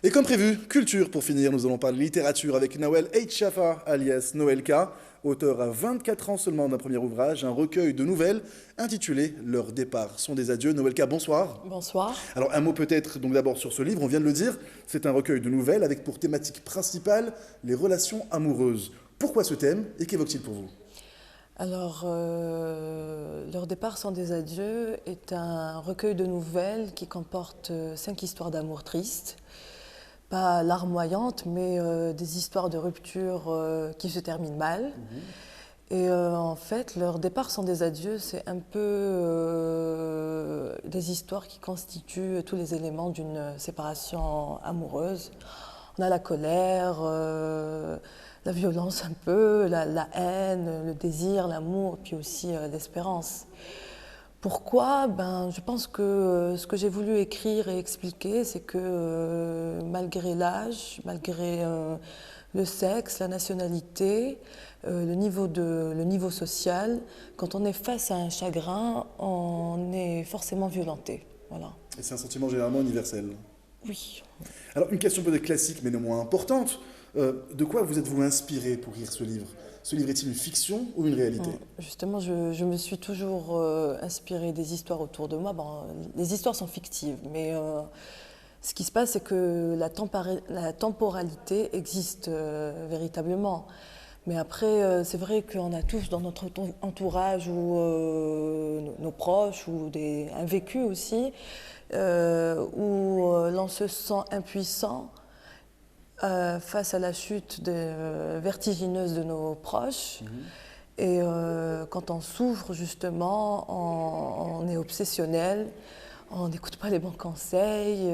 Et comme prévu, culture pour finir, nous allons parler littérature avec Nawel Eitchafa, alias Noël K, auteur à 24 ans seulement d'un premier ouvrage, un recueil de nouvelles intitulé Leurs départs sont des adieux. Noël K, bonsoir. Bonsoir. Alors un mot peut-être donc d'abord sur ce livre, on vient de le dire, c'est un recueil de nouvelles avec pour thématique principale les relations amoureuses. Pourquoi ce thème et qu'évoque-t-il pour vous? Alors, Leur départ sans des adieux est un recueil de nouvelles qui comporte 5 histoires d'amour tristes. Pas larmoyantes, mais des histoires de rupture qui se terminent mal. Et en fait, Leur départ sans des adieux, c'est un peu des histoires qui constituent tous les éléments d'une séparation amoureuse. On a la colère, la violence un peu, la haine, le désir, l'amour, puis aussi l'espérance. Pourquoi? Je pense que ce que j'ai voulu écrire et expliquer, c'est que malgré l'âge, malgré le sexe, la nationalité, le niveau social, quand on est face à un chagrin, on est forcément violenté. Voilà. Et c'est un sentiment généralement universel. Oui. Alors une question peut-être classique mais néanmoins importante, de quoi vous êtes-vous inspiré pour écrire ce livre? Ce livre est-il une fiction ou une réalité? Justement, je me suis toujours inspirée des histoires autour de moi. Bon, les histoires sont fictives, mais ce qui se passe, c'est que la temporalité existe véritablement. Mais après, c'est vrai qu'on a tous dans notre entourage ou nos proches ou un vécu aussi, où l'on se sent impuissant face à la chute vertigineuse de nos proches. Et quand on souffre, justement, on est obsessionnel, on n'écoute pas les bons conseils,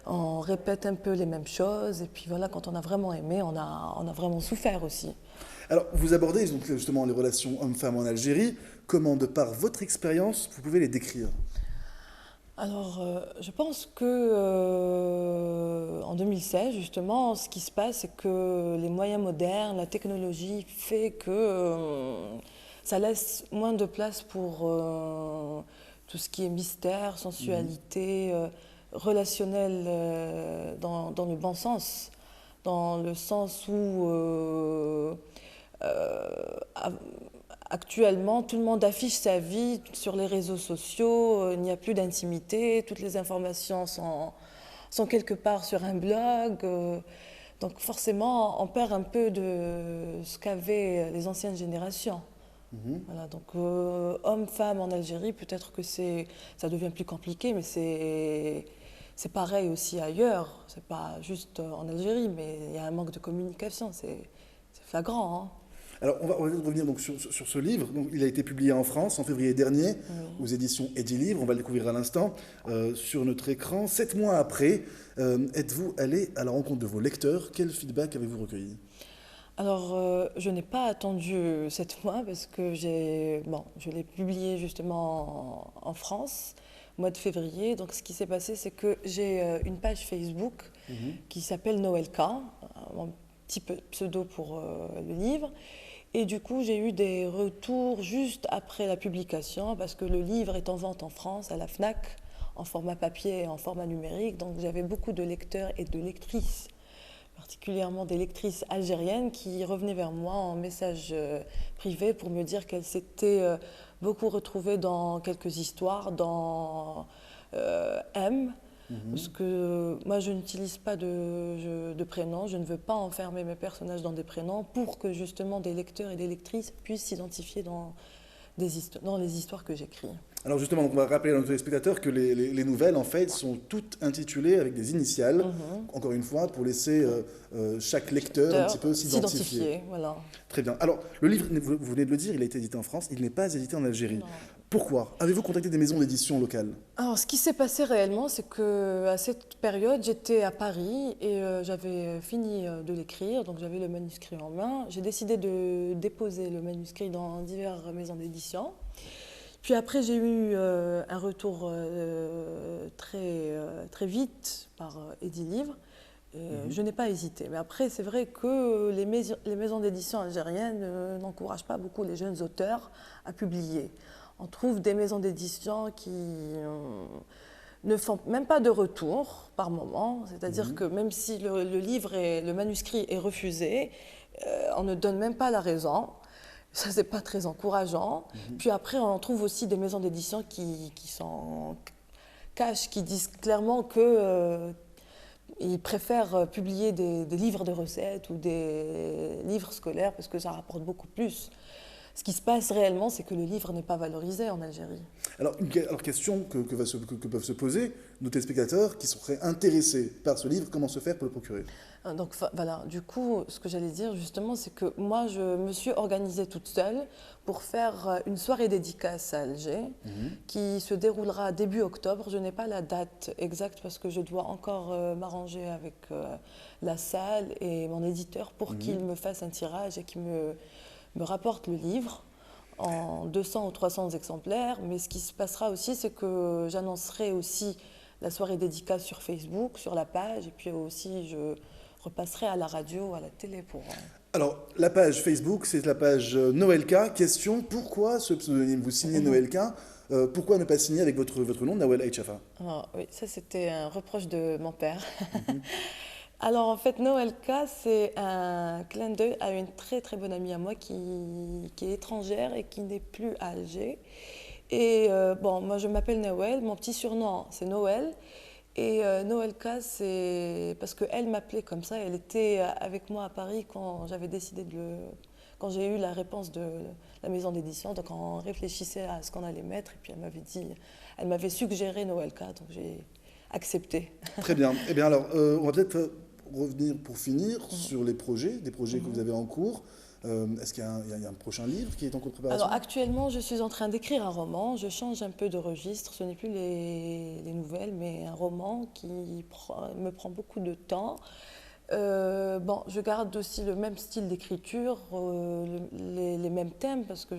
on répète un peu les mêmes choses. Et puis voilà, quand on a vraiment aimé, on a vraiment souffert aussi. Alors vous abordez donc justement les relations hommes-femmes en Algérie. Comment, de par votre expérience, vous pouvez les décrire? Alors, je pense que en 2016, justement, ce qui se passe, c'est que les moyens modernes, la technologie fait que ça laisse moins de place pour tout ce qui est mystère, sensualité, relationnel dans le bon sens, dans le sens où actuellement, tout le monde affiche sa vie sur les réseaux sociaux, il n'y a plus d'intimité, toutes les informations sont quelque part sur un blog. Donc forcément, on perd un peu de ce qu'avaient les anciennes générations. Voilà, donc hommes-femmes en Algérie, peut-être que ça devient plus compliqué, mais c'est pareil aussi ailleurs. C'est pas juste en Algérie, mais il y a un manque de communication, c'est flagrant, hein. Alors on va revenir donc sur ce livre. Donc, il a été publié en France en février dernier aux éditions Eddy Livre. On va le découvrir à l'instant sur notre écran. 7 mois après, êtes-vous allé à la rencontre de vos lecteurs? Quel feedback avez-vous recueilli? Alors, je n'ai pas attendu 7 mois parce que je l'ai publié justement en France, au mois de février. Donc, ce qui s'est passé, c'est que j'ai une page Facebook qui s'appelle Noël K, mon petit pseudo pour le livre. Et du coup, j'ai eu des retours juste après la publication parce que le livre est en vente en France, à la Fnac, en format papier et en format numérique. Donc, j'avais beaucoup de lecteurs et de lectrices, particulièrement des lectrices algériennes qui revenaient vers moi en message privé pour me dire qu'elles s'étaient beaucoup retrouvées dans quelques histoires, dans M, parce que moi je n'utilise pas de prénom, je ne veux pas enfermer mes personnages dans des prénoms pour que justement des lecteurs et des lectrices puissent s'identifier dans les histoires que j'écris. Alors justement, donc on va rappeler à nos téléspectateurs que les nouvelles, en fait, sont toutes intitulées avec des initiales, encore une fois, pour laisser chaque lecteur un petit peu s'identifier. Voilà. Très bien. Alors, le livre, vous venez de le dire, il a été édité en France, il n'est pas édité en Algérie. Non. Pourquoi? Avez-vous contacté des maisons d'édition locales? Alors, ce qui s'est passé réellement, c'est qu'à cette période, j'étais à Paris et j'avais fini de l'écrire, donc j'avais le manuscrit en main. J'ai décidé de déposer le manuscrit dans diverses maisons d'édition. Puis après, j'ai eu un retour très vite par Eddy Livre. Et je n'ai pas hésité. Mais après, c'est vrai que les maisons d'édition algériennes n'encouragent pas beaucoup les jeunes auteurs à publier. On trouve des maisons d'édition qui ne font même pas de retour par moment. C'est-à-dire que même si le livre et le manuscrit est refusé, on ne donne même pas la raison. Ça, c'est pas très encourageant. Puis après, on trouve aussi des maisons d'édition qui sont cash, qui disent clairement que ils préfèrent publier des livres de recettes ou des livres scolaires parce que ça rapporte beaucoup plus. Ce qui se passe réellement, c'est que le livre n'est pas valorisé en Algérie. Alors, question que peuvent se poser nos téléspectateurs qui seraient intéressés par ce livre, comment se faire pour le procurer? Donc voilà, du coup, ce que j'allais dire justement, c'est que moi, je me suis organisée toute seule pour faire une soirée dédicace à Alger qui se déroulera début octobre. Je n'ai pas la date exacte parce que je dois encore m'arranger avec la salle et mon éditeur pour qu'il me fasse un tirage et qu'il me rapporte le livre en 200 ou 300 exemplaires. Mais ce qui se passera aussi, c'est que j'annoncerai aussi la soirée dédicace sur Facebook, sur la page, et puis aussi je repasserai à la radio, à la télé pour... Alors, la page Facebook, c'est la page Noëlka. Question, pourquoi ce pseudonyme? Vous signez Noëlka, pourquoi ne pas signer avec votre nom, Nawel Aït-Chafa? Oui, ça c'était un reproche de mon père. Alors en fait, Noëlka, c'est un clin d'œil à une très très bonne amie à moi qui est étrangère et qui n'est plus à Alger. Et bon, moi je m'appelle Nawel, mon petit surnom c'est Noël. Et Noëlka, c'est parce qu'elle m'appelait comme ça, elle était avec moi à Paris quand j'avais décidé quand j'ai eu la réponse de la maison d'édition. Donc on réfléchissait à ce qu'on allait mettre et puis elle m'avait suggéré Noëlka, donc j'ai accepté. Très bien. Eh bien alors, on va peut-être revenir pour finir sur des projets que vous avez en cours. Est-ce qu'il y a un prochain livre qui est en cours de préparation? Alors actuellement, je suis en train d'écrire un roman. Je change un peu de registre. Ce n'est plus les nouvelles, mais un roman qui me prend beaucoup de temps. Bon, je garde aussi le même style d'écriture, les mêmes thèmes, parce que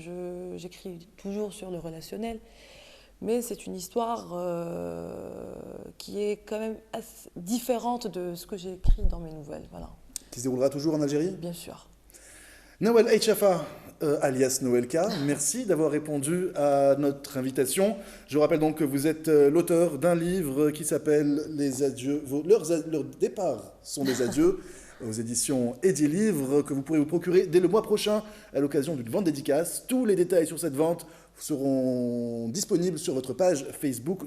j'écris toujours sur le relationnel. Mais c'est une histoire qui est quand même assez différente de ce que j'ai écrit dans mes nouvelles. Voilà. Qui se déroulera toujours en Algérie? Bien sûr. Nawel Aït-Chafa, alias Noëlka, merci d'avoir répondu à notre invitation. Je vous rappelle donc que vous êtes l'auteur d'un livre qui s'appelle Les adieux, leurs départs sont des adieux, aux éditions Edilivre, que vous pourrez vous procurer dès le mois prochain à l'occasion d'une vente dédicace. Tous les détails sur cette vente seront disponibles sur votre page Facebook.